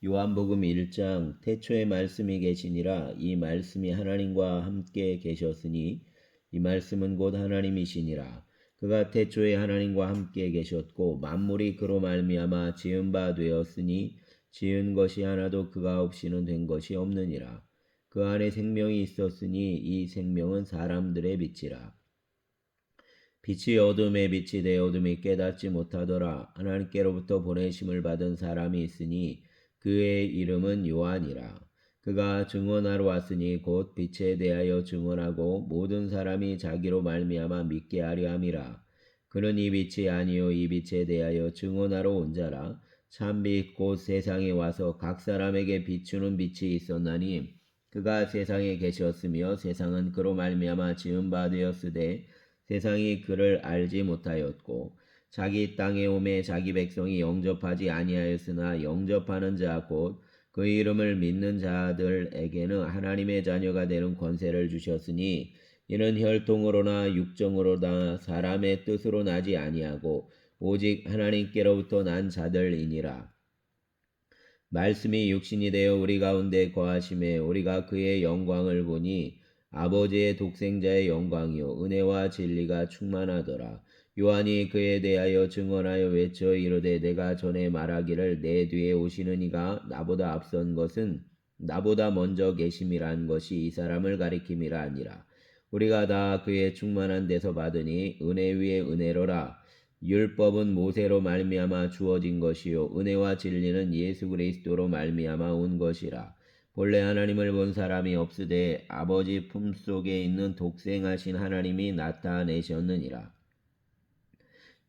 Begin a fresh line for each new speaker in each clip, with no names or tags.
요한복음 1장 태초에 말씀이 계시니라. 이 말씀이 하나님과 함께 계셨으니 이 말씀은 곧 하나님이시니라. 그가 태초에 하나님과 함께 계셨고 만물이 그로 말미암아 지은 바 되었으니 지은 것이 하나도 그가 없이는 된 것이 없느니라. 그 안에 생명이 있었으니 이 생명은 사람들의 빛이라. 빛이 어둠에 빛이 되어 어둠이 깨닫지 못하더라. 하나님께로부터 보내심을 받은 사람이 있으니 그의 이름은 요한이라. 그가 증언하러 왔으니 곧 빛에 대하여 증언하고 모든 사람이 자기로 말미암아 믿게 하려 함이라. 그는 이 빛이 아니요 이 빛에 대하여 증언하러 온 자라. 참빛 곧 세상에 와서 각 사람에게 비추는 빛이 있었나니 그가 세상에 계셨으며 세상은 그로 말미암아 지은 바 되었으되 세상이 그를 알지 못하였고 자기 땅에 오매 자기 백성이 영접하지 아니하였으나 영접하는 자 곧 그 이름을 믿는 자들에게는 하나님의 자녀가 되는 권세를 주셨으니 이는 혈통으로나 육정으로나 사람의 뜻으로 나지 아니하고 오직 하나님께로부터 난 자들이니라. 말씀이 육신이 되어 우리 가운데 거하심에 우리가 그의 영광을 보니 아버지의 독생자의 영광이요 은혜와 진리가 충만하더라. 요한이 그에 대하여 증언하여 외쳐 이르되 내가 전에 말하기를 내 뒤에 오시는 이가 나보다 앞선 것은 나보다 먼저 계심이란 것이 이 사람을 가리킴이라 하니라. 우리가 다 그의 충만한 데서 받으니 은혜 위에 은혜로라. 율법은 모세로 말미암아 주어진 것이요 은혜와 진리는 예수 그리스도로 말미암아 온 것이라. 본래 하나님을 본 사람이 없으되 아버지 품속에 있는 독생하신 하나님이 나타내셨느니라.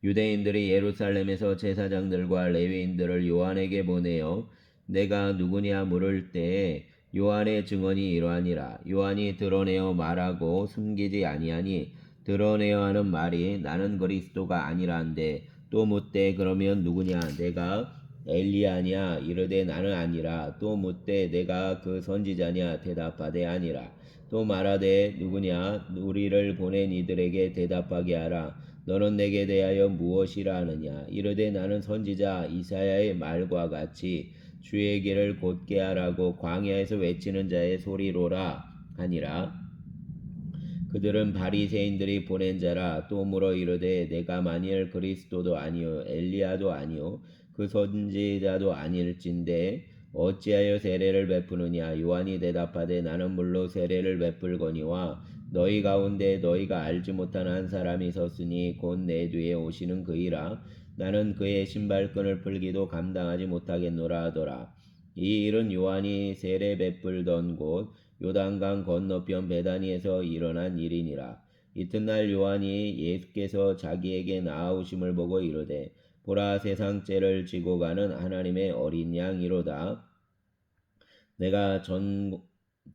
유대인들이 예루살렘에서 제사장들과 레위인들을 요한에게 보내어 내가 누구냐 물을 때에 요한의 증언이 이러하니라. 요한이 드러내어 말하고 숨기지 아니하니 드러내어 하는 말이 나는 그리스도가 아니라는데 또 묻되 그러면 누구냐 내가 엘리야냐 이르되 나는 아니라 또 묻되 내가 그 선지자냐 대답하되 아니라 또 말하되 누구냐 우리를 보낸 이들에게 대답하게 하라. 너는 내게 대하여 무엇이라 하느냐 이르되 나는 선지자 이사야의 말과 같이 주의 길을 곧게 하라고 광야에서 외치는 자의 소리로라 하니라. 그들은 바리새인들이 보낸 자라. 또 물어 이르되 내가 만일 그리스도도 아니요 엘리야도 아니요 그 선지자도 아닐진데 어찌하여 세례를 베푸느냐. 요한이 대답하되 나는 물로 세례를 베풀거니와 너희 가운데 너희가 알지 못한 한 사람이 섰으니 곧 내 뒤에 오시는 그이라. 나는 그의 신발끈을 풀기도 감당하지 못하겠노라 하더라. 이 일은 요한이 세례 베풀던 곳 요단강 건너편 베다니에서 일어난 일이니라. 이튿날 요한이 예수께서 자기에게 나아오심을 보고 이르되 보라 세상 죄를 지고 가는 하나님의 어린 양이로다. 내가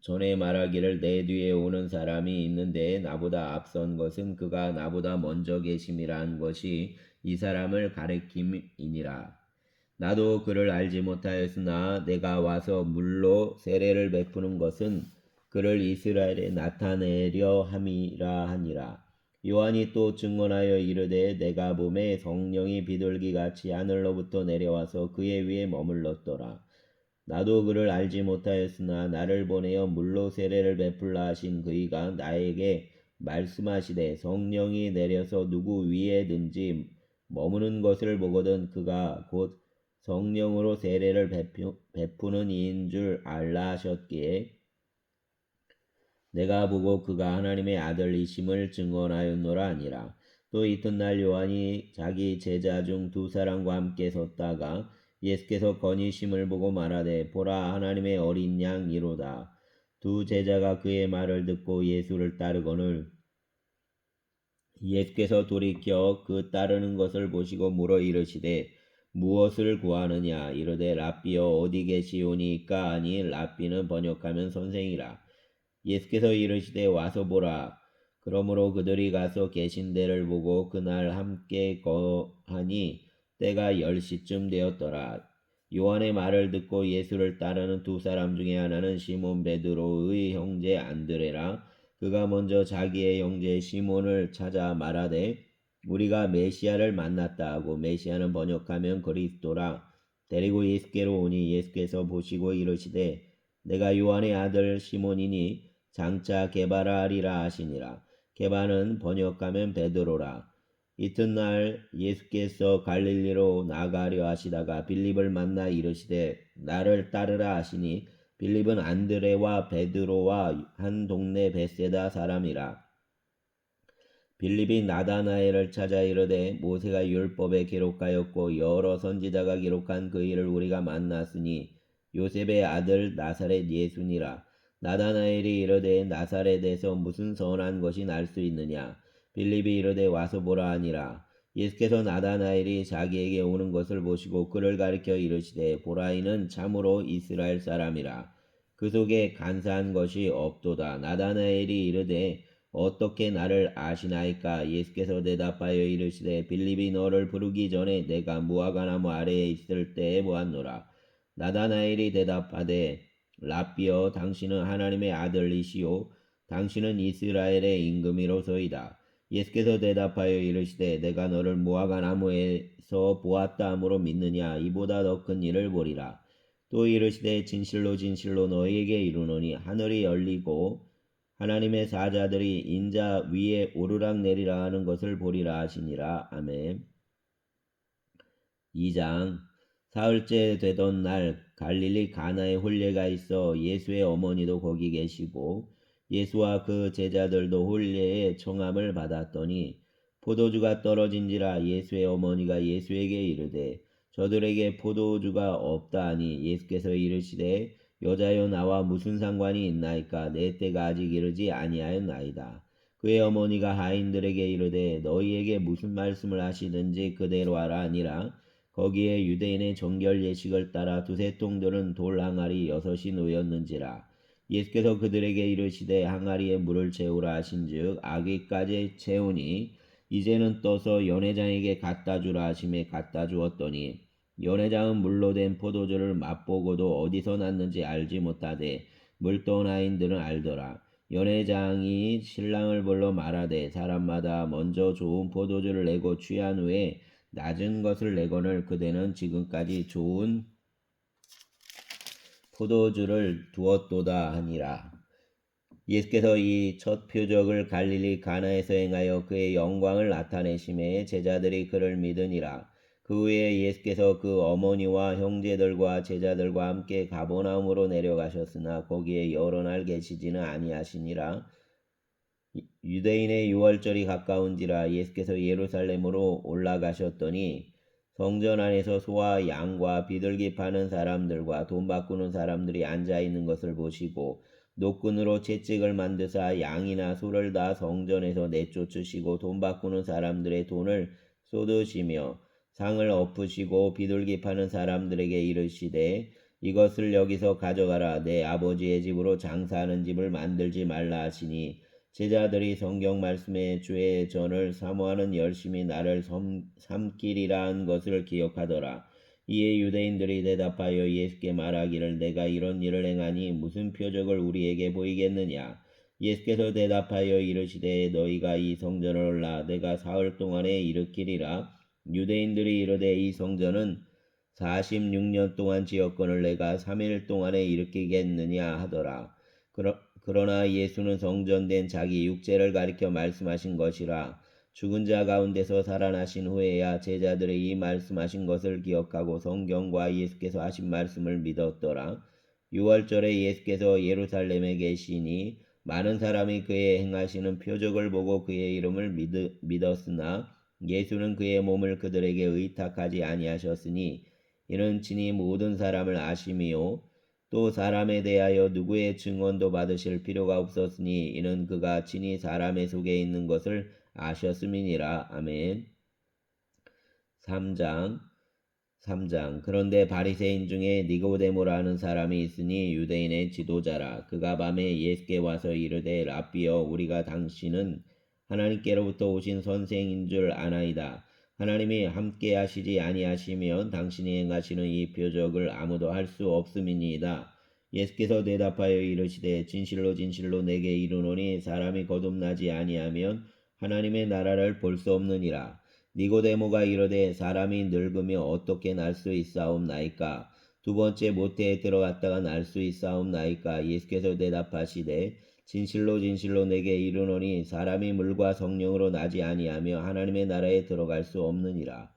전에 말하기를 내 뒤에 오는 사람이 있는데 나보다 앞선 것은 그가 나보다 먼저 계심이란 것이 이 사람을 가리킴이니라. 나도 그를 알지 못하였으나 내가 와서 물로 세례를 베푸는 것은 그를 이스라엘에 나타내려 함이라 하니라. 요한이 또 증언하여 이르되 내가 보매 성령이 비둘기같이 하늘로부터 내려와서 그의 위에 머물렀더라. 나도 그를 알지 못하였으나 나를 보내어 물로 세례를 베풀라 하신 그이가 나에게 말씀하시되 성령이 내려서 누구 위에든지 머무는 것을 보거든 그가 곧 성령으로 세례를 베푸는 이인 줄 알라 하셨기에 내가 보고 그가 하나님의 아들이심을 증언하였노라 하니라. 또 이튿날 요한이 자기 제자 중 두 사람과 함께 섰다가 예수께서 건의심을 보고 말하되 보라 하나님의 어린 양이로다. 두 제자가 그의 말을 듣고 예수를 따르거늘 예수께서 돌이켜 그 따르는 것을 보시고 물어 이르시되 무엇을 구하느냐 이르되 랍비여 어디 계시오니까 하니 랍비는 번역하면 선생이라. 예수께서 이르시되 와서 보라. 그러므로 그들이 가서 계신 데를 보고 그날 함께 거하니 때가 10시쯤 되었더라. 요한의 말을 듣고 예수를 따르는 두 사람 중에 하나는 시몬 베드로의 형제 안드레라. 그가 먼저 자기의 형제 시몬을 찾아 말하되 우리가 메시아를 만났다 하고 메시아는 번역하면 그리스도라. 데리고 예수께로 오니 예수께서 보시고 이르시되 내가 요한의 아들 시몬이니 장차 게바라 하리라 하시니라. 게바는 번역하면 베드로라. 이튿날 예수께서 갈릴리로 나가려 하시다가 빌립을 만나 이르시되 나를 따르라 하시니 빌립은 안드레와 베드로와 한 동네 벳세다 사람이라. 빌립이 나다나엘을 찾아 이르되 모세가 율법에 기록하였고 여러 선지자가 기록한 그 일을 우리가 만났으니 요셉의 아들 나사렛 예수니라. 나다나엘이 이르되 나사렛에서 무슨 선한 것이 날 수 있느냐. 빌립이 이르되 와서 보라 하니라. 예수께서 나다나엘이 자기에게 오는 것을 보시고 그를 가리켜 이르시되 보라 이는 참으로 이스라엘 사람이라. 그 속에 간사한 것이 없도다. 나다나엘이 이르되 어떻게 나를 아시나이까? 예수께서 대답하여 이르시되 빌립이 너를 부르기 전에 내가 무화과나무 아래에 있을 때에 보았노라. 나다나엘이 대답하되 랍비여 당신은 하나님의 아들이시요 당신은 이스라엘의 임금이로소이다. 예수께서 대답하여 이르시되 내가 너를 무화과나무에서 보았다 함으로 믿느냐? 이보다 더 큰 일을 보리라. 또 이르시되 진실로 진실로 너희에게 이르노니 하늘이 열리고 하나님의 사자들이 인자 위에 오르락내리락 하는 것을 보리라 하시니라. 아멘. 2장. 사흘째 되던 날 갈릴리 가나에 혼례가 있어 예수의 어머니도 거기 계시고 예수와 그 제자들도 혼례의 청함을 받았더니 포도주가 떨어진지라. 예수의 어머니가 예수에게 이르되 저들에게 포도주가 없다 하니 예수께서 이르시되 여자여 나와 무슨 상관이 있나이까? 내 때가 아직 이르지 아니하였나이다. 그의 어머니가 하인들에게 이르되 너희에게 무슨 말씀을 하시든지 그대로 하라 하니라. 거기에 유대인의 정결 예식을 따라 두세 통들은 돌 항아리 6이 놓였는지라. 예수께서 그들에게 이르시되 항아리에 물을 채우라 하신즉 아귀까지 채우니 이제는 떠서 연회장에게 갖다 주라 하심에 갖다 주었더니 연회장은 물로 된 포도주를 맛보고도 어디서 났는지 알지 못하되 물떠온 하인들은 알더라. 연회장이 신랑을 불러 말하되 사람마다 먼저 좋은 포도주를 내고 취한 후에 낮은 것을 내거늘 그대는 지금까지 좋은 포도주를 두었도다 하니라. 예수께서 이 첫 표적을 갈릴리 가나에서 행하여 그의 영광을 나타내심에 제자들이 그를 믿으니라. 그 후에 예수께서 그 어머니와 형제들과 제자들과 함께 가버나움으로 내려가셨으나 거기에 여러 날 계시지는 아니하시니라. 유대인의 유월절이 가까운지라. 예수께서 예루살렘으로 올라가셨더니 성전 안에서 소와 양과 비둘기 파는 사람들과 돈 바꾸는 사람들이 앉아 있는 것을 보시고 노끈으로 채찍을 만드사 양이나 소를 다 성전에서 내쫓으시고 돈 바꾸는 사람들의 돈을 쏟으시며 상을 엎으시고 비둘기 파는 사람들에게 이르시되 이것을 여기서 가져가라. 내 아버지의 집으로 장사하는 집을 만들지 말라 하시니 제자들이 성경 말씀에 주의 전을 사모하는 열심히 나를 삼키리라 한 것을 기억하더라. 이에 유대인들이 대답하여 예수께 말하기를 내가 이런 일을 행하니 무슨 표적을 우리에게 보이겠느냐. 예수께서 대답하여 이르시되 너희가 이 성전을 올라 내가 사흘 동안에 일으키리라. 유대인들이 이르되 이 성전은 46년 동안 지었거늘 내가 3일 동안에 일으키겠느냐 하더라. 그러나 예수는 성전된 자기 육체를 가리켜 말씀하신 것이라. 죽은 자 가운데서 살아나신 후에야 제자들이 이 말씀하신 것을 기억하고 성경과 예수께서 하신 말씀을 믿었더라. 유월절에 예수께서 예루살렘에 계시니 많은 사람이 그의 행하시는 표적을 보고 그의 이름을 믿었으나 예수는 그의 몸을 그들에게 의탁하지 아니하셨으니 이는 친히 모든 사람을 아심이요 또 사람에 대하여 누구의 증언도 받으실 필요가 없었으니 이는 그가 친히 사람의 속에 있는 것을 아셨음이니라. 아멘. 3장. 그런데 바리새인 중에 니고데모라는 사람이 있으니 유대인의 지도자라. 그가 밤에 예수께 와서 이르되 랍비여 우리가 당신은 하나님께로부터 오신 선생인 줄 아나이다. 하나님이 함께 하시지 아니하시면 당신이 행하시는 이 표적을 아무도 할 수 없음이니이다. 예수께서 대답하여 이르시되 진실로 진실로 내게 이르노니 사람이 거듭나지 아니하면 하나님의 나라를 볼 수 없느니라. 니고데모가 이르되 사람이 늙으며 어떻게 날 수 있사옵나이까? 두 번째 모태에 들어갔다가 날 수 있사옵나이까? 예수께서 대답하시되 진실로 진실로 내게 이르노니 사람이 물과 성령으로 나지 아니하며 하나님의 나라에 들어갈 수 없느니라.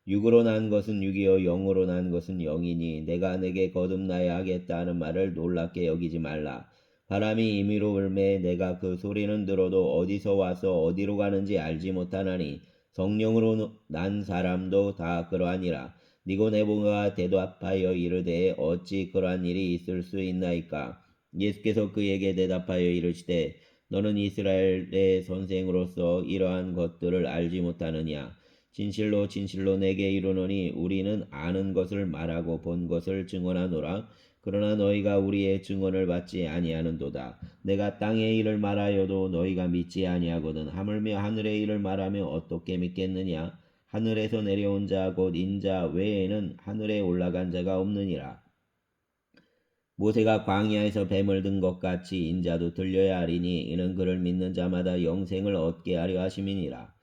육으로 난 것은 육이요 영으로 난 것은 영이니 내가 내게 거듭나야 하겠다 하는 말을 놀랍게 여기지 말라. 바람이 임의로 불매 내가 그 소리는 들어도 어디서 와서 어디로 가는지 알지 못하나니 성령으로 난 사람도 다 그러하니라. 니고데모가 대답하여 이르되 어찌 그러한 일이 있을 수 있나이까? 예수께서 그에게 대답하여 이르시되 너는 이스라엘의 선생으로서 이러한 것들을 알지 못하느냐? 진실로 진실로 내게 이르노니 우리는 아는 것을 말하고 본 것을 증언하노라. 그러나 너희가 우리의 증언을 받지 아니하는도다. 내가 땅의 일을 말하여도 너희가 믿지 아니하거든. 하물며 하늘의 일을 말하며 어떻게 믿겠느냐? 하늘에서 내려온 자 곧 인자 외에는 하늘에 올라간 자가 없느니라. 모세가 광야에서 뱀을 든 것 같이 인자도 들려야 하리니 이는 그를 믿는 자마다 영생을 얻게 하려 하심이니라.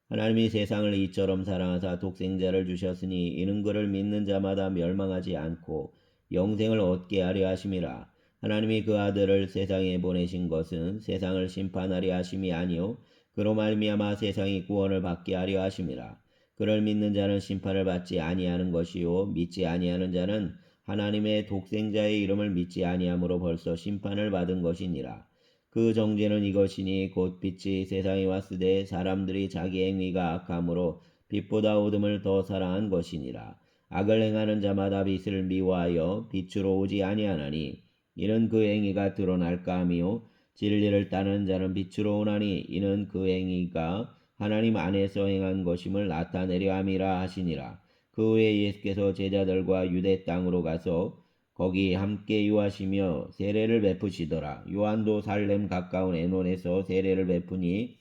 하나님이 세상을 이처럼 사랑하사 독생자를 주셨으니 이는 그를 믿는 자마다 멸망하지 않고 영생을 얻게 하려 하심이라. 하나님이 그 아들을 세상에 보내신 것은 세상을 심판하려 하심이 아니요 그로 말미암아 세상이 구원을 받게 하려 하심이라. 그를 믿는 자는 심판을 받지 아니하는 것이요 믿지 아니하는 자는 하나님의 독생자의 이름을 믿지 아니함으로 벌써 심판을 받은 것이니라. 그 정죄는 이것이니 곧 빛이 세상에 왔으되 사람들이 자기 행위가 악함으로 빛보다 어둠을 더 사랑한 것이니라. 악을 행하는 자마다 빛을 미워하여 빛으로 오지 아니하나니 이는 그 행위가 드러날까 하미요 진리를 따르는 자는 빛으로 오나니 이는 그 행위가 하나님 안에서 행한 것임을 나타내려 함이라 하시니라. 그 후에 예수께서 제자들과 유대 땅으로 가서 거기 함께 유하시며 세례를 베푸시더라. 요한도 살렘 가까운 에논에서 세례를 베푸니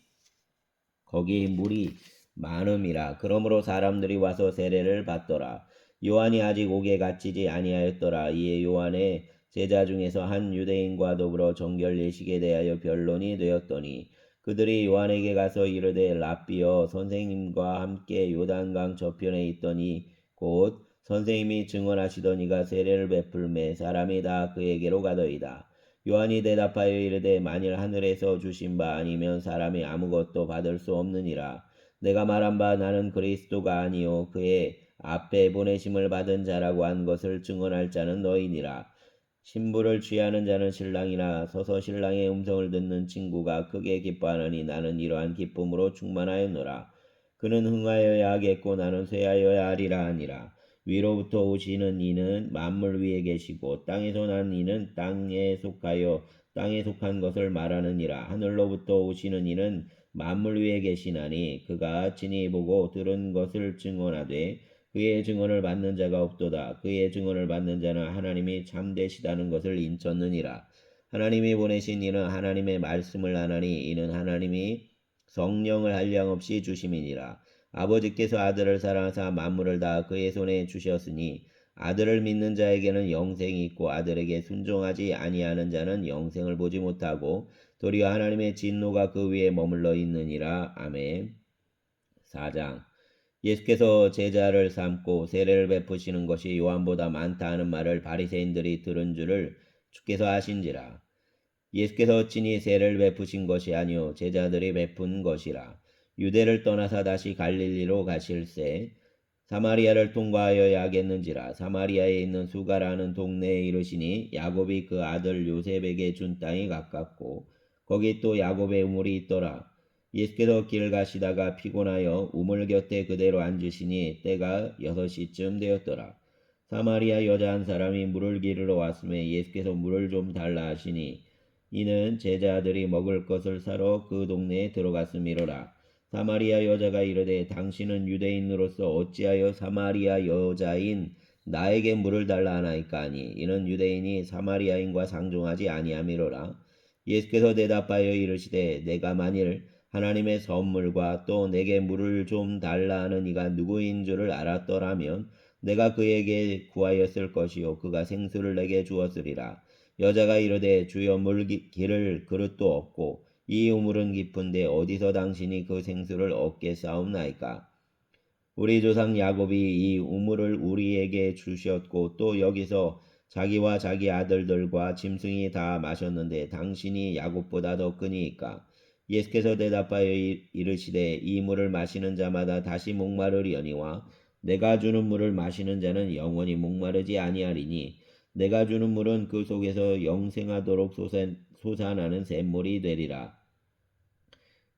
거기 물이 많음이라. 그러므로 사람들이 와서 세례를 받더라. 요한이 아직 옥에 갇히지 아니하였더라. 이에 요한의 제자 중에서 한 유대인과 더불어 정결 예식에 대하여 변론이 되었더니 그들이 요한에게 가서 이르되 랍비여 선생님과 함께 요단강 저편에 있더니 곧 선생님이 증언하시던 이가 세례를 베풀매 사람이 다 그에게로 가더이다. 요한이 대답하여 이르되 만일 하늘에서 주신 바 아니면 사람이 아무것도 받을 수 없느니라. 내가 말한 바 나는 그리스도가 아니요 그의 앞에 보내심을 받은 자라고 한 것을 증언할 자는 너희니라. 신부를 취하는 자는 신랑이나 서서 신랑의 음성을 듣는 친구가 크게 기뻐하느니 나는 이러한 기쁨으로 충만하였노라. 그는 흥하여야 하겠고 나는 쇠하여야 하리라 하니라. 위로부터 오시는 이는 만물 위에 계시고 땅에서 난 이는 땅에 속하여 땅에 속한 것을 말하느니라. 하늘로부터 오시는 이는 만물 위에 계시나니 그가 친히 보고 들은 것을 증언하되 그의 증언을 받는 자가 없도다. 그의 증언을 받는 자는 하나님이 참되시다는 것을 인쳤느니라. 하나님이 보내신 이는 하나님의 말씀을 하나니 이는 하나님이 성령을 한량없이 주심이니라. 아버지께서 아들을 사랑하사 만물을 다 그의 손에 주셨으니 아들을 믿는 자에게는 영생이 있고 아들에게 순종하지 아니하는 자는 영생을 보지 못하고 도리어 하나님의 진노가 그 위에 머물러 있느니라. 아멘. 4장 예수께서 제자를 삼고 세례를 베푸시는 것이 요한보다 많다 하는 말을 바리새인들이 들은 줄을 주께서 아신지라. 예수께서 친히 세례를 베푸신 것이 아니요 제자들이 베푼 것이라. 유대를 떠나사 다시 갈릴리로 가실새 사마리아를 통과하여야 하겠는지라. 사마리아에 있는 수가라는 동네에 이르시니 야곱이 그 아들 요셉에게 준 땅이 가깝고 거기 또 야곱의 우물이 있더라. 예수께서 길 가시다가 피곤하여 우물 곁에 그대로 앉으시니 때가 6시쯤 되었더라. 사마리아 여자 한 사람이 물을 기르러 왔음에 예수께서 물을 좀 달라 하시니 이는 제자들이 먹을 것을 사러 그 동네에 들어갔음이로라. 사마리아 여자가 이르되 당신은 유대인으로서 어찌하여 사마리아 여자인 나에게 물을 달라 하나이까 하니 이는 유대인이 사마리아인과 상종하지 아니함이로라. 예수께서 대답하여 이르시되 내가 만일 하나님의 선물과 또 내게 물을 좀 달라 하는 이가 누구인 줄을 알았더라면 내가 그에게 구하였을 것이요 그가 생수를 내게 주었으리라. 여자가 이르되 주여 물 기를 그릇도 없고 이 우물은 깊은데 어디서 당신이 그 생수를 얻겠사옵나이까? 우리 조상 야곱이 이 우물을 우리에게 주셨고 또 여기서 자기와 자기 아들들과 짐승이 다 마셨는데 당신이 야곱보다 더 끄니까. 예수께서 대답하여 이르시되 이 물을 마시는 자마다 다시 목마르려니와 내가 주는 물을 마시는 자는 영원히 목마르지 아니하리니 내가 주는 물은 그 속에서 영생하도록 솟아나는 샘물이 되리라.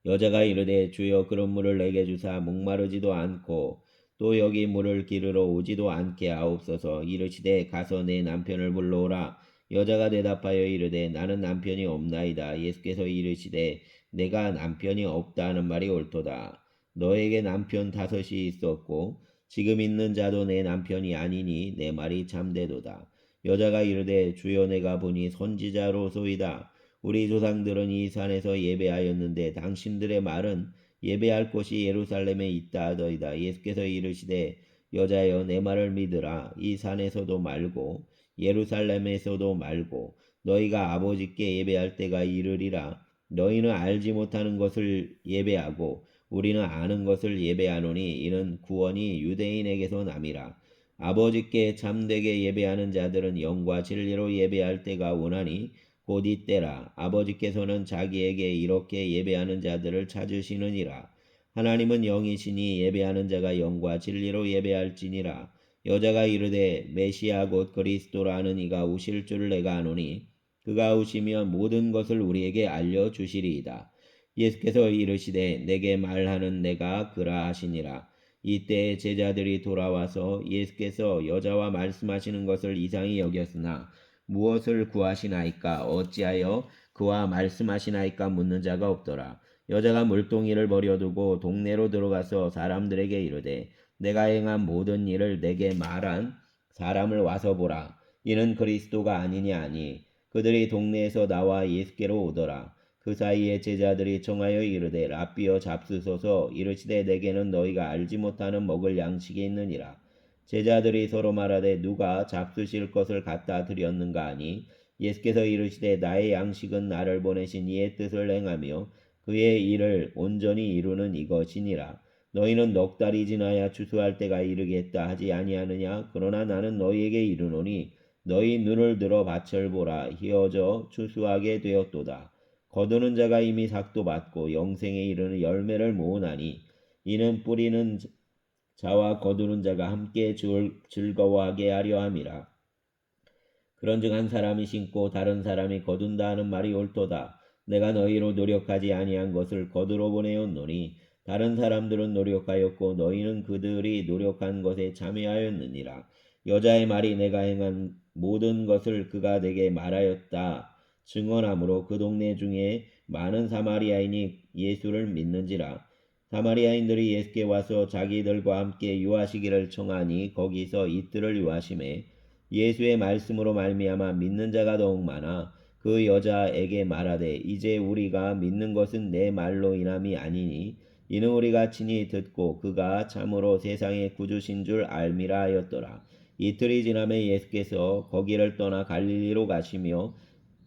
여자가 이르되 주여 그런 물을 내게 주사 목마르지도 않고 또 여기 물을 기르러 오지도 않게 하옵소서. 이르시되 가서 내 남편을 불러오라. 여자가 대답하여 이르되 나는 남편이 없나이다. 예수께서 이르시되 내가 남편이 없다 하는 말이 옳도다. 너에게 남편 5이 있었고 지금 있는 자도 내 남편이 아니니 내 말이 참되도다. 여자가 이르되 주여 내가 보니 선지자로소이다. 우리 조상들은 이 산에서 예배하였는데 당신들의 말은 예배할 곳이 예루살렘에 있다 하더이다. 예수께서 이르시되 여자여 내 말을 믿으라. 이 산에서도 말고 예루살렘에서도 말고 너희가 아버지께 예배할 때가 이르리라. 너희는 알지 못하는 것을 예배하고 우리는 아는 것을 예배하노니 이는 구원이 유대인에게서 남이라. 아버지께 참되게 예배하는 자들은 영과 진리로 예배할 때가 오나니 곧 이때라. 아버지께서는 자기에게 이렇게 예배하는 자들을 찾으시느니라. 하나님은 영이시니 예배하는 자가 영과 진리로 예배할지니라. 여자가 이르되 메시아 곧 그리스도라는 이가 오실 줄 내가 아노니 그가 오시면 모든 것을 우리에게 알려주시리이다. 예수께서 이르시되 내게 말하는 내가 그라 하시니라. 이때 제자들이 돌아와서 예수께서 여자와 말씀하시는 것을 이상히 여겼으나 무엇을 구하시나이까 어찌하여 그와 말씀하시나이까 묻는 자가 없더라. 여자가 물동이를 버려두고 동네로 들어가서 사람들에게 이르되 내가 행한 모든 일을 내게 말한 사람을 와서 보라. 이는 그리스도가 아니냐 하니 그들이 동네에서 나와 예수께로 오더라. 그 사이에 제자들이 청하여 이르되 랍비여 잡수소서. 이르시되 내게는 너희가 알지 못하는 먹을 양식이 있느니라. 제자들이 서로 말하되 누가 잡수실 것을 갖다 드렸는가 하니 예수께서 이르시되 나의 양식은 나를 보내신 이의 뜻을 행하며 그의 일을 온전히 이루는 이것이니라. 너희는 넉 달이 지나야 추수할 때가 이르겠다 하지 아니하느냐. 그러나 나는 너희에게 이르노니 너희 눈을 들어 밭을 보라. 희어져 추수하게 되었도다. 거두는 자가 이미 삭도 받고 영생에 이르는 열매를 모으나니 이는 뿌리는 자와 거두는 자가 함께 즐거워하게 하려 함이라. 그런즉 한 사람이 심고 다른 사람이 거둔다 하는 말이 옳도다. 내가 너희로 노력하지 아니한 것을 거두러 보내었노니 다른 사람들은 노력하였고 너희는 그들이 노력한 것에 참여하였느니라. 여자의 말이 내가 행한 모든 것을 그가 내게 말하였다 증언하므로 그 동네 중에 많은 사마리아인이 예수를 믿는지라. 사마리아인들이 예수께 와서 자기들과 함께 유하시기를 청하니 거기서 이틀을 유하심에 예수의 말씀으로 말미암아 믿는 자가 더욱 많아 그 여자에게 말하되 이제 우리가 믿는 것은 내 말로 인함이 아니니 이는 우리가 친히 듣고 그가 참으로 세상의 구주신 줄 알미라 하였더라. 이틀이 지나매 예수께서 거기를 떠나 갈릴리로 가시며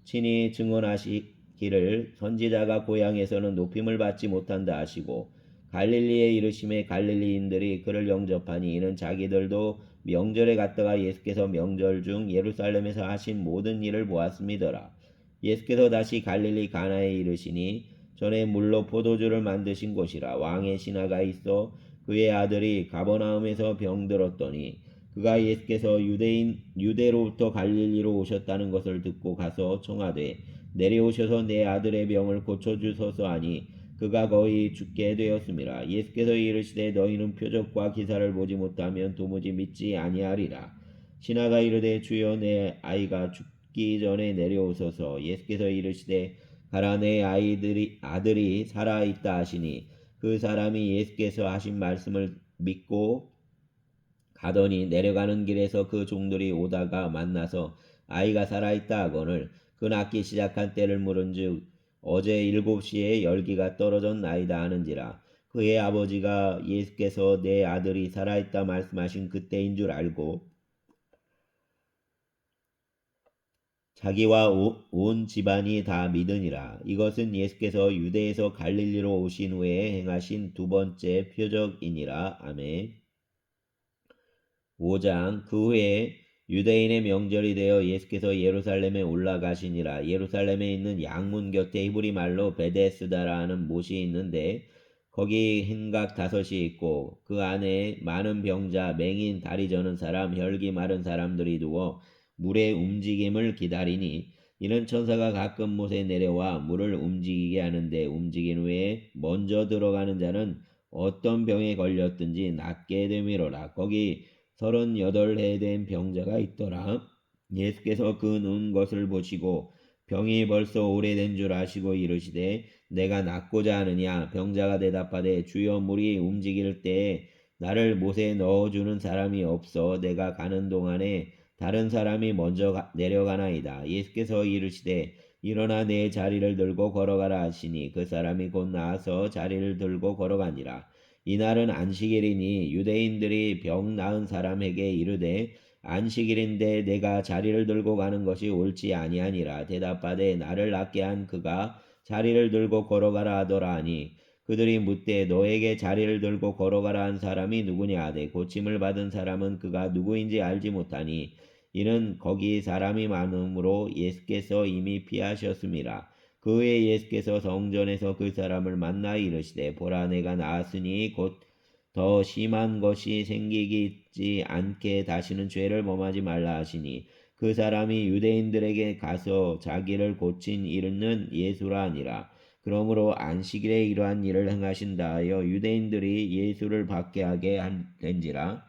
친히 증언하시기를 선지자가 고향에서는 높임을 받지 못한다 하시고 갈릴리에 이르심에 갈릴리인들이 그를 영접하니 이는 자기들도 명절에 갔다가 예수께서 명절 중 예루살렘에서 하신 모든 일을 보았음이더라. 예수께서 다시 갈릴리 가나에 이르시니 전에 물로 포도주를 만드신 곳이라. 왕의 신하가 있어 그의 아들이 가버나움에서 병들었더니 그가 예수께서 유대로부터 갈릴리로 오셨다는 것을 듣고 가서 청하되 내려오셔서 내 아들의 병을 고쳐주소서 하니 그가 거의 죽게 되었음이라. 예수께서 이르시되 너희는 표적과 기사를 보지 못하면 도무지 믿지 아니하리라. 신하가 이르되 주여 내 아이가 죽기 전에 내려오소서. 예수께서 이르시되 가라 내 아들이 살아있다 하시니 그 사람이 예수께서 하신 말씀을 믿고 가더니 내려가는 길에서 그 종들이 오다가 만나서 아이가 살아있다 하거늘 그 낳기 시작한 때를 물은즉 어제 7시에 열기가 떨어졌나이다 하는지라. 그의 아버지가 예수께서 내 아들이 살아있다 말씀하신 그때인 줄 알고 자기와 온 집안이 다 믿으니라. 이것은 예수께서 유대에서 갈릴리로 오신 후에 행하신 두 번째 표적이니라. 아멘. 5장 그 후에 유대인의 명절이 되어 예수께서 예루살렘에 올라가시니라. 예루살렘에 있는 양문 곁에 히브리 말로 베데스다라는 못이 있는데 거기 행각 5이 있고 그 안에 많은 병자, 맹인, 다리 저는 사람, 혈기 마른 사람들이 두어 물의 움직임을 기다리니 이는 천사가 가끔 못에 내려와 물을 움직이게 하는데 움직인 후에 먼저 들어가는 자는 어떤 병에 걸렸든지 낫게 됨이로라. 거기 38해 된 병자가 있더라. 예수께서 그 누운 것을 보시고 병이 벌써 오래된 줄 아시고 이르시되 내가 낫고자 하느냐. 병자가 대답하되 주여 물이 움직일 때에 나를 못에 넣어주는 사람이 없어 내가 가는 동안에 다른 사람이 먼저 내려가나이다. 예수께서 이르시되 일어나 내 자리를 들고 걸어가라 하시니 그 사람이 곧 나아서 자리를 들고 걸어가니라. 이날은 안식일이니 유대인들이 병 나은 사람에게 이르되 안식일인데 내가 자리를 들고 가는 것이 옳지 아니하니라. 대답하되 나를 낫게 한 그가 자리를 들고 걸어가라 하더라 하니 그들이 묻되 너에게 자리를 들고 걸어가라 한 사람이 누구냐 하되 고침을 받은 사람은 그가 누구인지 알지 못하니 이는 거기 사람이 많음으로 예수께서 이미 피하셨음이라. 그 후에 예수께서 성전에서 그 사람을 만나 이르시되 보라 내가 나았으니 곧 더 심한 것이 생기지 않게 다시는 죄를 범하지 말라 하시니 그 사람이 유대인들에게 가서 자기를 고친 이는 예수라 하니라. 그러므로 안식일에 이러한 일을 행하신다 하여 유대인들이 예수를 밖에 하게 된지라.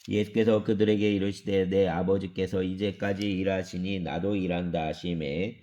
예수께서 그들에게 이르시되 내 아버지께서 이제까지 일하시니 나도 일한다 하시매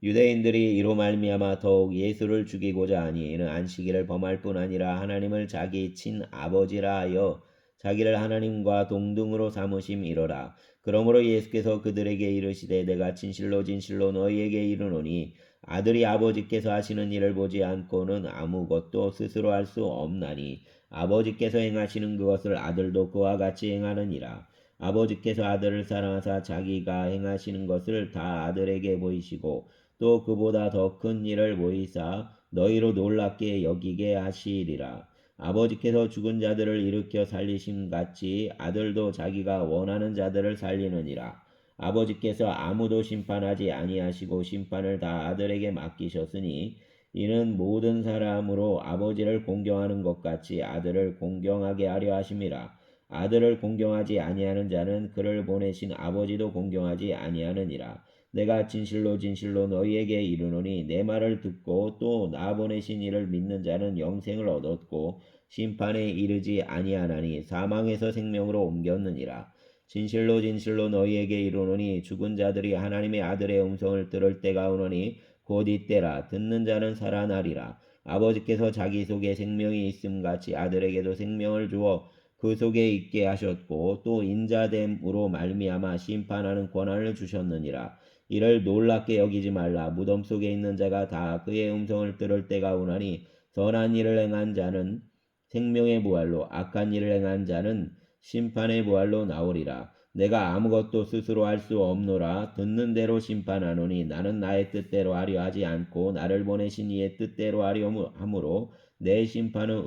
유대인들이 이로 말미암아 더욱 예수를 죽이고자 하니 이는 안식일을 범할 뿐 아니라 하나님을 자기 친아버지라 하여 자기를 하나님과 동등으로 삼으심이로라. 그러므로 예수께서 그들에게 이르시되 내가 진실로 진실로 너희에게 이르노니 아들이 아버지께서 하시는 일을 보지 않고는 아무것도 스스로 할 수 없나니 아버지께서 행하시는 그것을 아들도 그와 같이 행하느니라. 아버지께서 아들을 사랑하사 자기가 행하시는 것을 다 아들에게 보이시고 또 그보다 더 큰 일을 보이사 너희로 놀랍게 여기게 하시리라. 아버지께서 죽은 자들을 일으켜 살리심 같이 아들도 자기가 원하는 자들을 살리느니라. 아버지께서 아무도 심판하지 아니하시고 심판을 다 아들에게 맡기셨으니 이는 모든 사람으로 아버지를 공경하는 것 같이 아들을 공경하게 하려 하심이라. 아들을 공경하지 아니하는 자는 그를 보내신 아버지도 공경하지 아니하느니라. 내가 진실로 진실로 너희에게 이르노니 내 말을 듣고 또 나 보내신 이를 믿는 자는 영생을 얻었고 심판에 이르지 아니하나니 사망에서 생명으로 옮겼느니라. 진실로 진실로 너희에게 이르노니 죽은 자들이 하나님의 아들의 음성을 들을 때가 오노니 곧 이때라. 듣는 자는 살아나리라. 아버지께서 자기 속에 생명이 있음 같이 아들에게도 생명을 주어 그 속에 있게 하셨고 또 인자됨으로 말미암아 심판하는 권한을 주셨느니라. 이를 놀랍게 여기지 말라. 무덤 속에 있는 자가 다 그의 음성을 들을 때가 오나니 선한 일을 행한 자는 생명의 부활로 악한 일을 행한 자는 심판의 부활로 나오리라. 내가 아무것도 스스로 할 수 없노라. 듣는 대로 심판하노니 나는 나의 뜻대로 하려 하지 않고 나를 보내신 이의 뜻대로 하려 함으로 내 심판은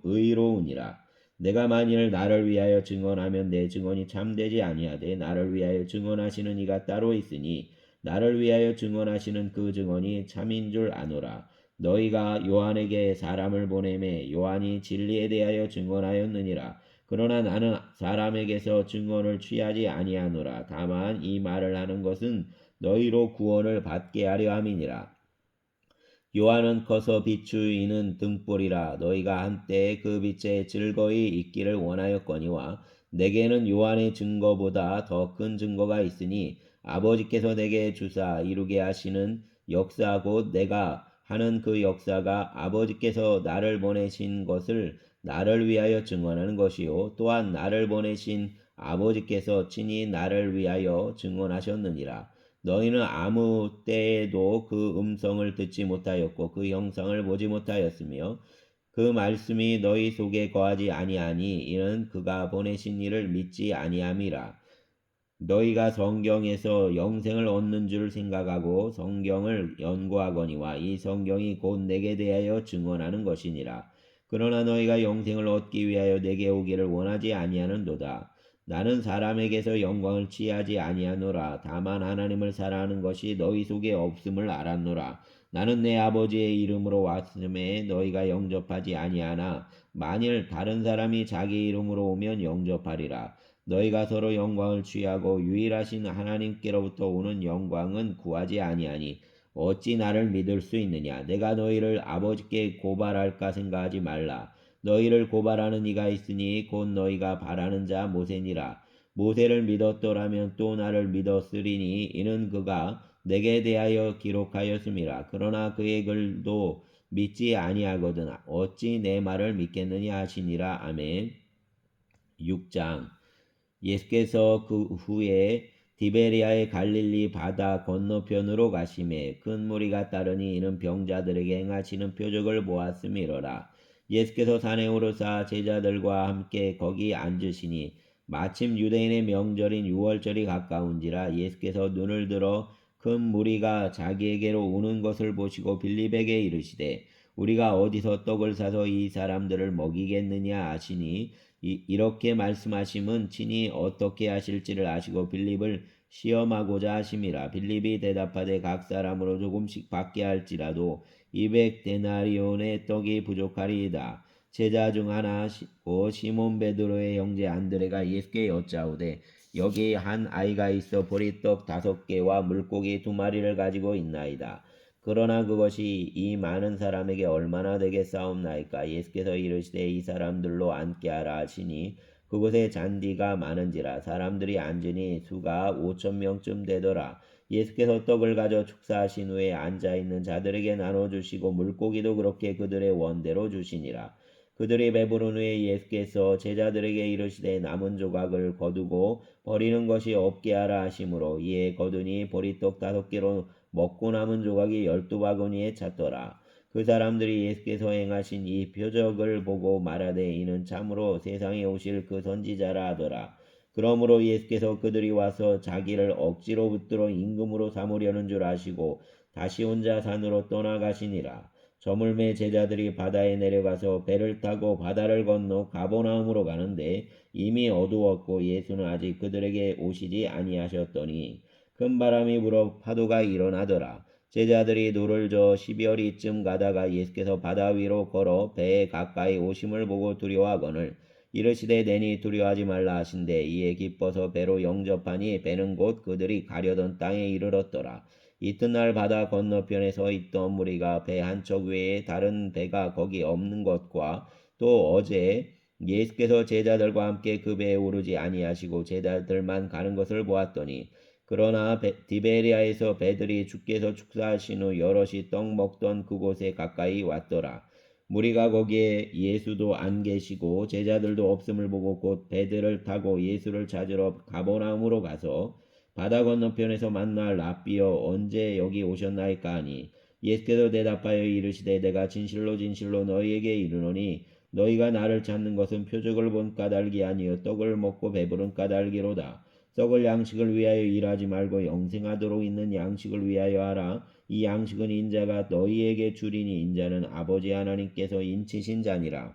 의로우니라. 내가 만일 나를 위하여 증언하면 내 증언이 참되지 아니하되 나를 위하여 증언하시는 이가 따로 있으니 나를 위하여 증언하시는 그 증언이 참인 줄 아노라. 너희가 요한에게 사람을 보내매 요한이 진리에 대하여 증언하였느니라. 그러나 나는 사람에게서 증언을 취하지 아니하노라. 다만 이 말을 하는 것은 너희로 구원을 받게 하려 함이니라. 요한은 커서 비추이는 등불이라. 너희가 한때 그 빛에 즐거이 있기를 원하였거니와 내게는 요한의 증거보다 더 큰 증거가 있으니 아버지께서 내게 주사 이루게 하시는 역사 곧 내가 하는 그 역사가 아버지께서 나를 보내신 것을 나를 위하여 증언하는 것이요 또한 나를 보내신 아버지께서 친히 나를 위하여 증언하셨느니라. 너희는 아무 때에도 그 음성을 듣지 못하였고 그 형상을 보지 못하였으며 그 말씀이 너희 속에 거하지 아니하니 이는 그가 보내신 이를 믿지 아니함이라. 너희가 성경에서 영생을 얻는 줄 생각하고 성경을 연구하거니와 이 성경이 곧 내게 대하여 증언하는 것이니라. 그러나 너희가 영생을 얻기 위하여 내게 오기를 원하지 아니하는도다. 나는 사람에게서 영광을 취하지 아니하노라. 다만 하나님을 사랑하는 것이 너희 속에 없음을 알았노라. 나는 내 아버지의 이름으로 왔음에 너희가 영접하지 아니하나 만일 다른 사람이 자기 이름으로 오면 영접하리라. 너희가 서로 영광을 취하고 유일하신 하나님께로부터 오는 영광은 구하지 아니하니 어찌 나를 믿을 수 있느냐? 내가 너희를 아버지께 고발할까 생각하지 말라. 너희를 고발하는 이가 있으니 곧 너희가 바라는 자 모세니라. 모세를 믿었더라면 또 나를 믿었으리니 이는 그가 내게 대하여 기록하였음이라. 그러나 그의 글도 믿지 아니하거든 어찌 내 말을 믿겠느냐 하시니라. 아멘. 6장. 예수께서 그 후에 디베리아의 갈릴리 바다 건너편으로 가시매 큰 무리가 따르니 이는 병자들에게 행하시는 표적을 보았음이로라. 예수께서 산에 오르사 제자들과 함께 거기 앉으시니 마침 유대인의 명절인 유월절이 가까운지라. 예수께서 눈을 들어 큰 무리가 자기에게로 오는 것을 보시고 빌립에게 이르시되 우리가 어디서 떡을 사서 이 사람들을 먹이겠느냐 하시니 이렇게 말씀하심은 친히 어떻게 하실지를 아시고 빌립을 시험하고자 하심이라. 빌립이 대답하되 각 사람으로 조금씩 받게 할지라도 200데나리온의 떡이 부족하리이다. 제자 중 하나고 시몬 베드로의 형제 안드레가 예수께 여짜오되 여기 한 아이가 있어 보리떡 5개와 물고기 2마리를 가지고 있나이다. 그러나 그것이 이 많은 사람에게 얼마나 되겠사옵나이까. 예수께서 이르시되 이 사람들로 앉게 하라 하시니 그곳에 잔디가 많은지라. 사람들이 앉으니 수가 5,000명쯤 되더라. 예수께서 떡을 가져 축사하신 후에 앉아있는 자들에게 나눠주시고 물고기도 그렇게 그들의 원대로 주시니라. 그들이 배부른 후에 예수께서 제자들에게 이르시되 남은 조각을 거두고 버리는 것이 없게 하라 하시므로 이에 거두니 보리떡 5개로 먹고 남은 조각이 12바구니에 찼더라. 그 사람들이 예수께서 행하신 이 표적을 보고 말하되 이는 참으로 세상에 오실 그 선지자라 하더라. 그러므로 예수께서 그들이 와서 자기를 억지로 붙들어 임금으로 삼으려는 줄 아시고 다시 혼자 산으로 떠나가시니라. 저물매 제자들이 바다에 내려가서 배를 타고 바다를 건너 가버나움으로 가는데 이미 어두웠고 예수는 아직 그들에게 오시지 아니하셨더니 큰 바람이 불어 파도가 일어나더라. 제자들이 노를 저어 12어리쯤 가다가 예수께서 바다 위로 걸어 배에 가까이 오심을 보고 두려워하거늘 이르시되 내니 두려워하지 말라 하신대 이에 기뻐서 배로 영접하니 배는 곧 그들이 가려던 땅에 이르렀더라. 이튿날 바다 건너편에 서 있던 무리가 배 한 척 외에 다른 배가 거기 없는 것과 또 어제 예수께서 제자들과 함께 그 배에 오르지 아니하시고 제자들만 가는 것을 보았더니 그러나 디베리아에서 배들이 주께서 축사하신 후 여럿이 떡 먹던 그곳에 가까이 왔더라. 무리가 거기에 예수도 안 계시고 제자들도 없음을 보고 곧 배들을 타고 예수를 찾으러 가버나움으로 가서 바다 건너편에서 만나 랍비여 언제 여기 오셨나이까 하니 예수께서 대답하여 이르시되 내가 진실로 진실로 너희에게 이르노니 너희가 나를 찾는 것은 표적을 본 까닭이 아니요 떡을 먹고 배부른 까닭이로다. 썩을 양식을 위하여 일하지 말고 영생하도록 있는 양식을 위하여 하라. 이 양식은 인자가 너희에게 주리니 인자는 아버지 하나님께서 인치신 자니라.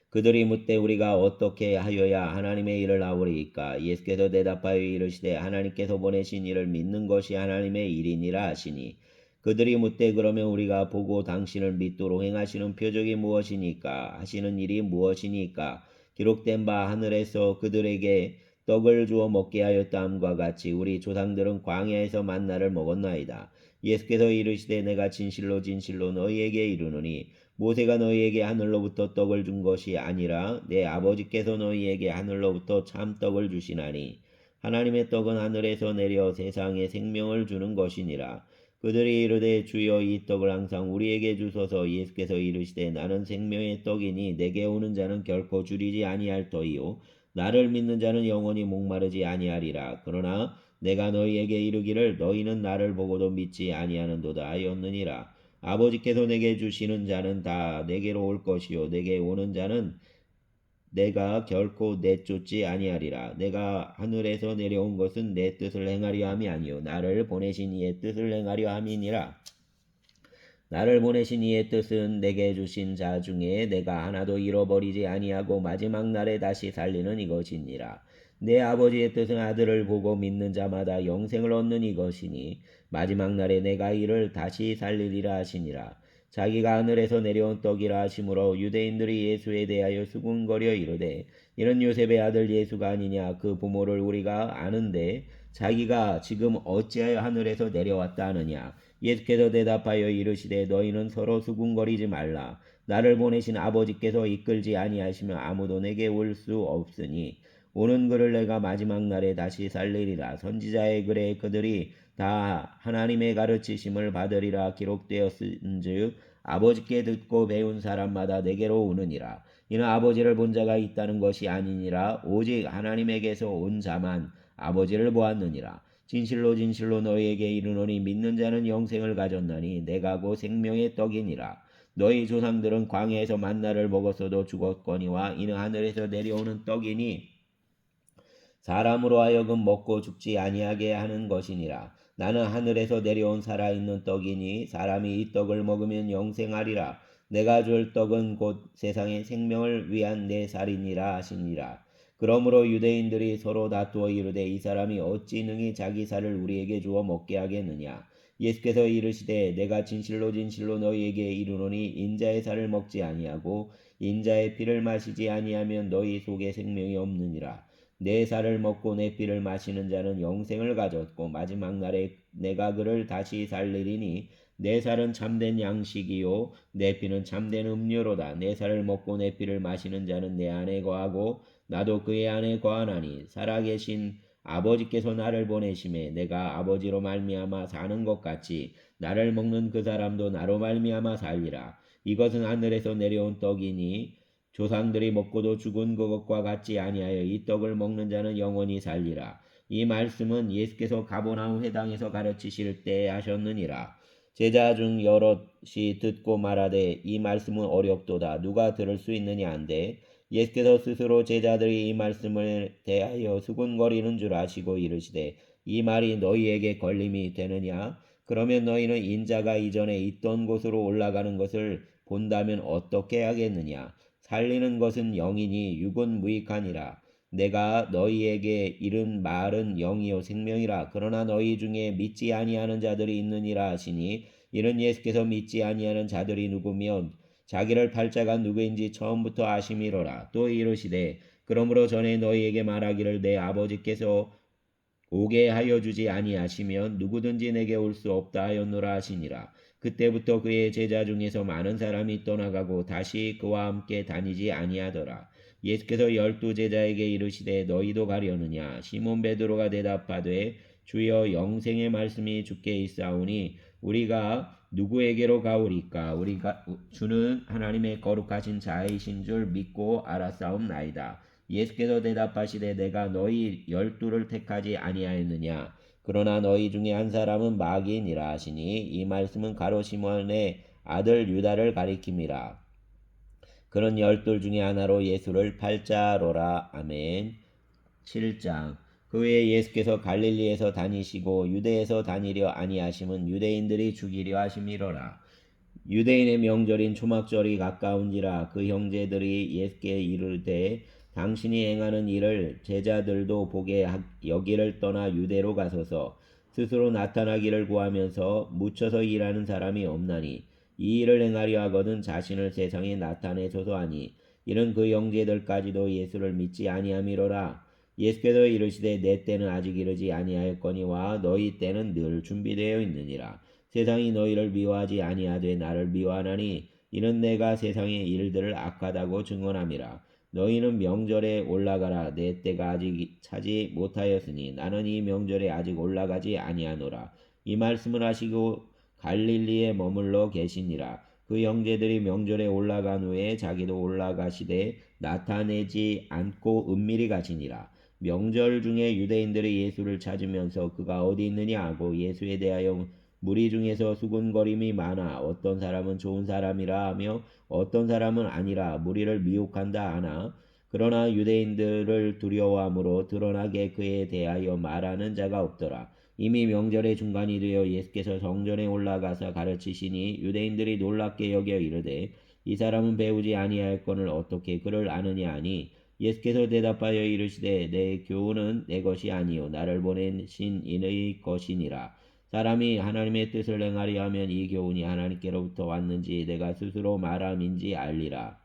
그들이 묻되 우리가 어떻게 하여야 하나님의 일을 아우리이까. 예수께서 대답하여 이르시되 하나님께서 보내신 이를 믿는 것이 하나님의 일이니라 하시니 그들이 묻되 그러면 우리가 보고 당신을 믿도록 행하시는 표적이 무엇이니까 하시는 일이 무엇이니까. 기록된 바 하늘에서 그들에게 떡을 주어 먹게 하였다함과 같이 우리 조상들은 광야에서 만나를 먹었나이다. 예수께서 이르시되 내가 진실로 진실로 너희에게 이르노니 모세가 너희에게 하늘로부터 떡을 준 것이 아니라 내 아버지께서 너희에게 하늘로부터 참떡을 주시나니 하나님의 떡은 하늘에서 내려 세상에 생명을 주는 것이니라. 그들이 이르되 주여 이 떡을 항상 우리에게 주소서. 예수께서 이르시되 나는 생명의 떡이니 내게 오는 자는 결코 줄이지 아니할 터이요 나를 믿는 자는 영원히 목마르지 아니하리라. 그러나 내가 너희에게 이르기를 너희는 나를 보고도 믿지 아니하는도다 하였느니라. 아버지께서 내게 주시는 자는 다 내게로 올 것이요 내게 오는 자는 내가 결코 내쫓지 아니하리라. 내가 하늘에서 내려온 것은 내 뜻을 행하려 함이 아니요 나를 보내신 이의 뜻을 행하려 함이니라. 나를 보내신 이의 뜻은 내게 주신 자 중에 내가 하나도 잃어버리지 아니하고 마지막 날에 다시 살리는 이것이니라. 내 아버지의 뜻은 아들을 보고 믿는 자마다 영생을 얻는 이것이니 마지막 날에 내가 이를 다시 살리리라 하시니라. 자기가 하늘에서 내려온 떡이라 하심으로 유대인들이 예수에 대하여 수군거려 이르되 이는 요셉의 아들 예수가 아니냐. 그 부모를 우리가 아는데 자기가 지금 어찌하여 하늘에서 내려왔다 하느냐. 예수께서 대답하여 이르시되 너희는 서로 수군거리지 말라. 나를 보내신 아버지께서 이끌지 아니하시면 아무도 내게 올 수 없으니 오는 그를 내가 마지막 날에 다시 살리리라. 선지자의 글에 그들이 다 하나님의 가르치심을 받으리라 기록되었은즉 아버지께 듣고 배운 사람마다 내게로 오느니라. 이는 아버지를 본 자가 있다는 것이 아니니라. 오직 하나님에게서 온 자만 아버지를 보았느니라. 진실로 진실로 너희에게 이르노니 믿는 자는 영생을 가졌나니 내가 곧 생명의 떡이니라. 너희 조상들은 광야에서 만나를 먹었어도 죽었거니와 이는 하늘에서 내려오는 떡이니 사람으로 하여금 먹고 죽지 아니하게 하는 것이니라. 나는 하늘에서 내려온 살아있는 떡이니 사람이 이 떡을 먹으면 영생하리라. 내가 줄 떡은 곧 세상의 생명을 위한 내 살이니라 하시니라. 그러므로 유대인들이 서로 다투어 이르되 이 사람이 어찌 능히 자기 살을 우리에게 주어 먹게 하겠느냐. 예수께서 이르시되 내가 진실로 진실로 너희에게 이르노니 인자의 살을 먹지 아니하고 인자의 피를 마시지 아니하면 너희 속에 생명이 없느니라. 내 살을 먹고 내 피를 마시는 자는 영생을 가졌고 마지막 날에 내가 그를 다시 살리리니 내 살은 참된 양식이요 내 피는 참된 음료로다. 내 살을 먹고 내 피를 마시는 자는 내 안에 거하고 나도 그의 안에 거하나니 살아계신 아버지께서 나를 보내심에 내가 아버지로 말미암아 사는 것 같이 나를 먹는 그 사람도 나로 말미암아 살리라. 이것은 하늘에서 내려온 떡이니 조상들이 먹고도 죽은 그것과 같지 아니하여 이 떡을 먹는 자는 영원히 살리라. 이 말씀은 예수께서 가버나움 회당에서 가르치실 때 하셨느니라. 제자 중 여럿이 듣고 말하되 이 말씀은 어렵도다. 누가 들을 수 있느냐 한데 예수께서 스스로 제자들이 이 말씀을 대하여 수군거리는 줄 아시고 이르시되 이 말이 너희에게 걸림이 되느냐? 그러면 너희는 인자가 이전에 있던 곳으로 올라가는 것을 본다면 어떻게 하겠느냐? 살리는 것은 영이니 육은 무익하니라. 내가 너희에게 이른 말은 영이요 생명이라. 그러나 너희 중에 믿지 아니하는 자들이 있느니라 하시니 이는 예수께서 믿지 아니하는 자들이 누구며 자기를 팔 자가 누구인지 처음부터 아심이로라. 또 이르시되 그러므로 전에 너희에게 말하기를 내 아버지께서 오게 하여 주지 아니하시면 누구든지 내게 올 수 없다 하였노라 하시니라. 그때부터 그의 제자 중에서 많은 사람이 떠나가고 다시 그와 함께 다니지 아니하더라. 예수께서 12 제자에게 이르시되 너희도 가려느냐? 시몬 베드로가 대답하되 주여 영생의 말씀이 주께 있사오니 우리가 누구에게로 가오리까? 우리가 주는 하나님의 거룩하신 자이신 줄 믿고 알았사옵나이다. 예수께서 대답하시되 내가 너희 12를 택하지 아니하였느냐. 그러나 너희 중에 한 사람은 마귀니라 하시니 이 말씀은 가롯 시몬의 아들 유다를 가리킴이라. 그런 12 중에 하나로 예수를 팔자로라. 아멘. 7장. 그 후에 예수께서 갈릴리에서 다니시고 유대에서 다니려 아니하심은 유대인들이 죽이려 하심이로라. 유대인의 명절인 초막절이 가까운지라. 그 형제들이 예수께 이르되 당신이 행하는 일을 제자들도 보게 여기를 떠나 유대로 가소서. 스스로 나타나기를 구하면서 묻혀서 일하는 사람이 없나니 이 일을 행하려 하거든 자신을 세상에 나타내소서 하니 이는 그 형제들까지도 예수를 믿지 아니함이로라. 예수께서 이르시되 내 때는 아직 이르지 아니하였거니와 너희 때는 늘 준비되어 있느니라. 세상이 너희를 미워하지 아니하되 나를 미워하나니 이는 내가 세상의 일들을 악하다고 증언함이라. 너희는 명절에 올라가라. 내 때가 아직 차지 못하였으니 나는 이 명절에 아직 올라가지 아니하노라. 이 말씀을 하시고 갈릴리에 머물러 계시니라. 그 형제들이 명절에 올라간 후에 자기도 올라가시되 나타내지 않고 은밀히 가시니라. 명절 중에 유대인들이 예수를 찾으면서 그가 어디 있느냐 하고 예수에 대하여 무리 중에서 수군거림이 많아 어떤 사람은 좋은 사람이라 하며 어떤 사람은 아니라 무리를 미혹한다 하나 그러나 유대인들을 두려워함으로 드러나게 그에 대하여 말하는 자가 없더라. 이미 명절의 중간이 되어 예수께서 성전에 올라가서 가르치시니 유대인들이 놀랍게 여겨 이르되 이 사람은 배우지 아니하였거늘 어떻게 그를 아느냐 하니 예수께서 대답하여 이르시되 내 교훈은 내 것이 아니요 나를 보내신 이의 것이니라. 사람이 하나님의 뜻을 행하려 하면 이 교훈이 하나님께로부터 왔는지 내가 스스로 말함인지 알리라.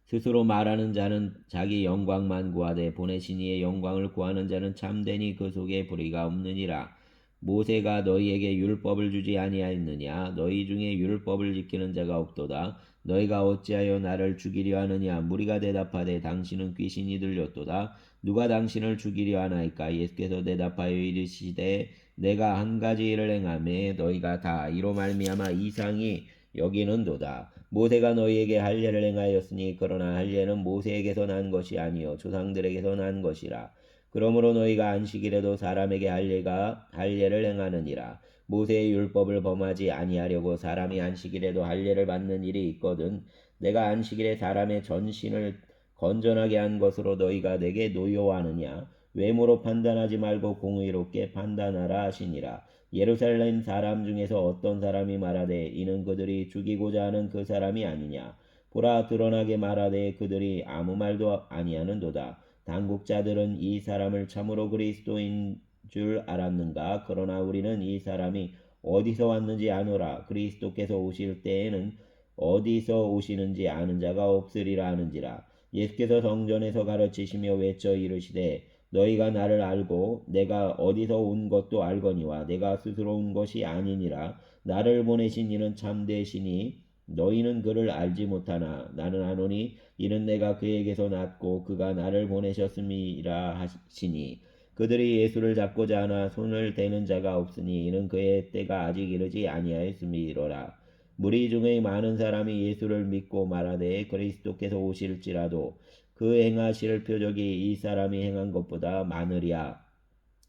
스스로 말하는 자는 자기 영광만 구하되 보내신 이의 영광을 구하는 자는 참되니 그 속에 불의가 없느니라. 모세가 너희에게 율법을 주지 아니하였느냐? 너희 중에 율법을 지키는 자가 없도다. 너희가 어찌하여 나를 죽이려 하느냐? 무리가 대답하되 당신은 귀신이 들렸도다. 누가 당신을 죽이려 하나이까? 예수께서 대답하여 이르시되 내가 한 가지 일을 행하매 너희가 다 이로 말미암아 이상히 여기는도다. 모세가 너희에게 할례를 행하였으니 그러나 할례는 모세에게서 난 것이 아니요 조상들에게서 난 것이라. 그러므로 너희가 안식일에도 사람에게 할례를 행하느니라. 모세의 율법을 범하지 아니하려고 사람이 안식일에도 할례를 받는 일이 있거든. 내가 안식일에 사람의 전신을 건전하게 한 것으로 너희가 내게 노여워하느냐? 외모로 판단하지 말고 공의롭게 판단하라 하시니라. 예루살렘 사람 중에서 어떤 사람이 말하되 이는 그들이 죽이고자 하는 그 사람이 아니냐. 보라 드러나게 말하되 그들이 아무 말도 아니하는도다. 당국자들은 이 사람을 참으로 그리스도인 줄 알았는가. 그러나 우리는 이 사람이 어디서 왔는지 아노라. 그리스도께서 오실 때에는 어디서 오시는지 아는 자가 없으리라 하는지라. 예수께서 성전에서 가르치시며 외쳐 이르시되 너희가 나를 알고 내가 어디서 온 것도 알거니와 내가 스스로 온 것이 아니니라. 나를 보내신 이는 참되시니 너희는 그를 알지 못하나 나는 아노니 이는 내가 그에게서 났고 그가 나를 보내셨음이라 하시니 그들이 예수를 잡고자 하나 손을 대는 자가 없으니 이는 그의 때가 아직 이르지 아니하였음이로라. 무리 중에 많은 사람이 예수를 믿고 말하되 그리스도께서 오실지라도 그 행하실 표적이 이 사람이 행한 것보다 많으랴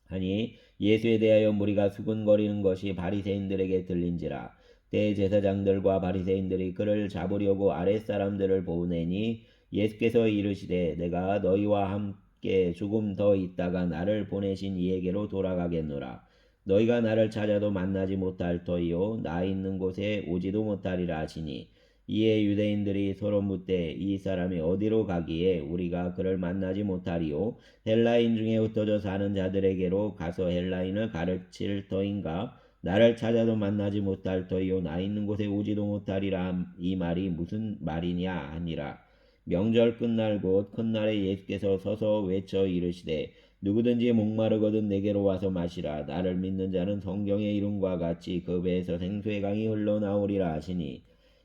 하니 예수에 대하여 무리가 수군거리는 것이 바리새인들에게 들린지라. 대제사장들과 바리새인들이 그를 잡으려고 아랫사람들을 보내니 예수께서 이르시되 내가 너희와 함께 조금 더 있다가 나를 보내신 이에게로 돌아가겠노라. 너희가 나를 찾아도 만나지 못할 터이요 나 있는 곳에 오지도 못하리라 하시니 이에 유대인들이 서로 묻되 이 사람이 어디로 가기에 우리가 그를 만나지 못하리요 헬라인 중에 흩어져 사는 자들에게로 가서 헬라인을 가르칠 터인가 나를 찾아도 만나지 못할 터이요 나 있는 곳에 오지도 못하리라 이 말이 무슨 말이냐 하니라. 명절 끝날 곧 큰 날에 예수께서 서서 외쳐 이르시되 누구든지 목마르거든 내게로 와서 마시라. 나를 믿는 자는 성경의 이름과 같이 그 배에서 생수의 강이 흘러나오리라 하시니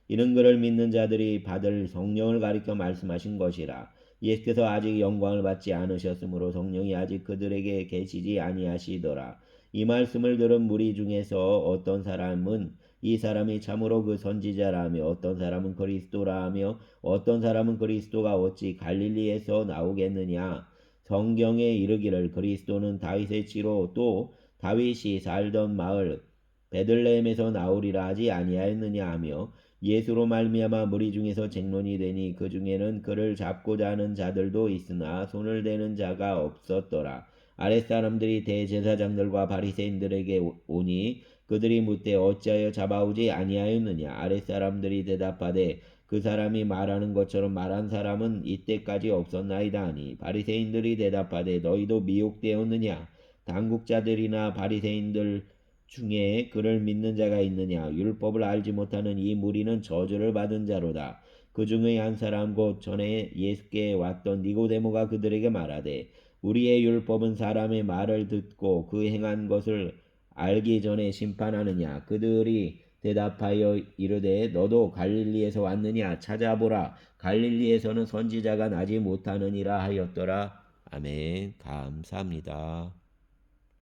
이는 그를 믿는 자들이 받을 성령을 가리켜 말씀하신 것이라. 예수께서 아직 영광을 받지 않으셨으므로 성령이 아직 그들에게 계시지 아니하시더라. 이 말씀을 들은 무리 중에서 어떤 사람은 이 사람이 참으로 그 선지자라며 어떤 사람은 그리스도라며 어떤 사람은 그리스도가 어찌 갈릴리에서 나오겠느냐. 성경에 이르기를 그리스도는 다윗의 치로 또 다윗이 살던 마을 베들레헴에서 나오리라 하지 아니하였느냐 하며 예수로 말미암아 무리 중에서 쟁론이 되니 그 중에는 그를 잡고자 하는 자들도 있으나 손을 대는 자가 없었더라. 아랫사람들이 대제사장들과 바리새인들에게 오니 그들이 묻되 어찌하여 잡아오지 아니하였느냐. 아랫사람들이 대답하되 그 사람이 말하는 것처럼 말한 사람은 이때까지 없었나이다 하니 바리새인들이 대답하되 너희도 미혹되었느냐. 당국자들이나 바리새인들 중에 그를 믿는 자가 있느냐. 율법을 알지 못하는 이 무리는 저주를 받은 자로다. 그 중의 한 사람 곧 전에 예수께 왔던 니고데모가 그들에게 말하되 우리의 율법은 사람의 말을 듣고 그 행한 것을 알기 전에 심판하느냐. 그들이 대답하여 이르되 너도 갈릴리에서 왔느냐. 찾아보라. 갈릴리에서는 선지자가 나지 못하느니라 하였더라. 아멘. 감사합니다.